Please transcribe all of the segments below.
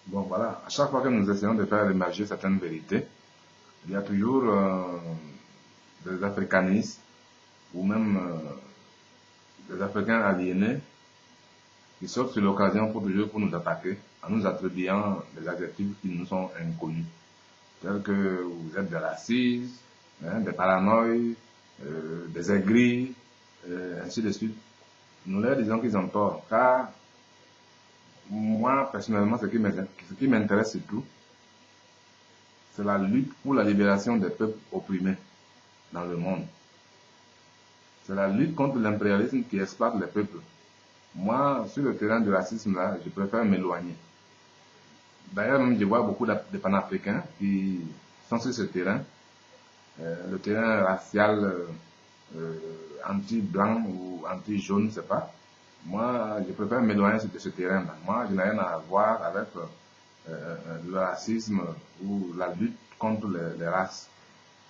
Bon, voilà, à chaque fois que nous essayons de faire émerger certaines vérités, il y a toujours des africanistes ou même des Africains aliénés qui sortent sur l'occasion pour nous attaquer en nous attribuant des adjectifs qui nous sont inconnus, tels que vous êtes des racistes, hein, des paranoïdes, des aigris, ainsi de suite. Nous leur disons qu'ils ont tort, car moi, personnellement, ce qui m'intéresse surtout, c'est la lutte pour la libération des peuples opprimés dans le monde. C'est la lutte contre l'impérialisme qui exploite les peuples. Moi, sur le terrain du racisme, là, je préfère m'éloigner. D'ailleurs, même, je vois beaucoup de panafricains qui sont sur ce terrain, le terrain racial euh, anti-blanc ou anti-jaune, je ne sais pas. Moi, je préfère m'éloigner de ce terrain-là. Moi, je n'ai rien à voir avec le racisme ou la lutte contre les races.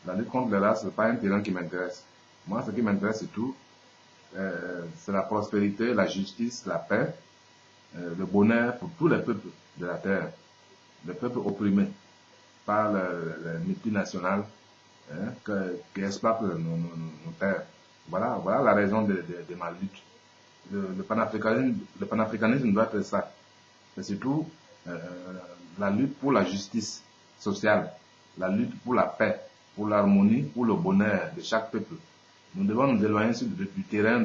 La lutte contre les races, ce n'est pas un terrain qui m'intéresse. Moi, ce qui m'intéresse surtout, c'est la prospérité, la justice, la paix, le bonheur pour tous les peuples de la terre, les peuples opprimés par les multinationales hein, qui exploitent nos terres. Voilà la raison de ma lutte. Le panafricanisme doit être ça. C'est surtout euh, la lutte pour la justice sociale, la lutte pour la paix, pour l'harmonie, pour le bonheur de chaque peuple. Nous devons nous éloigner du terrain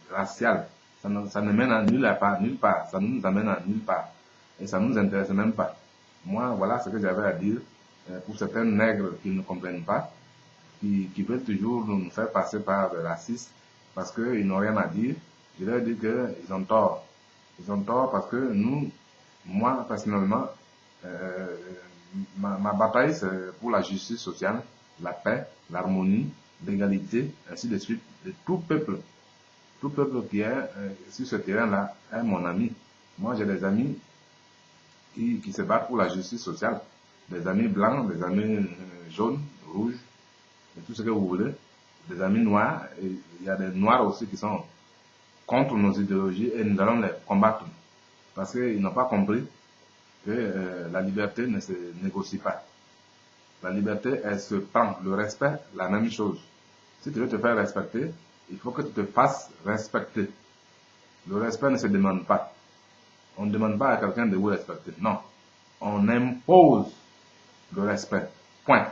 racial. Ça ne mène à nulle part, nulle part. Ça ne nous amène à nulle part. Et ça ne nous intéresse même pas. Moi, voilà ce que j'avais à dire pour certains nègres qui ne comprennent pas, qui veulent toujours nous faire passer par des racistes parce qu'ils n'ont rien à dire. Je leur dis qu'ils ont tort. Ils ont tort parce que moi, personnellement, euh, ma bataille, c'est pour la justice sociale, la paix, l'harmonie, l'égalité, ainsi de suite, de tout peuple. Tout peuple qui est sur ce terrain-là est mon ami. Moi, j'ai des amis qui se battent pour la justice sociale. Des amis blancs, des amis jaunes, rouges, et tout ce que vous voulez. Des amis noirs. Et il y a des noirs aussi qui sont contre nos idéologies et nous allons les combattre. Parce qu'ils n'ont pas compris que la liberté ne se négocie pas. La liberté, elle se prend. Le respect, la même chose. Si tu veux te faire respecter, il faut que tu te fasses respecter. Le respect ne se demande pas. On ne demande pas à quelqu'un de vous respecter. Non. On impose le respect. Point.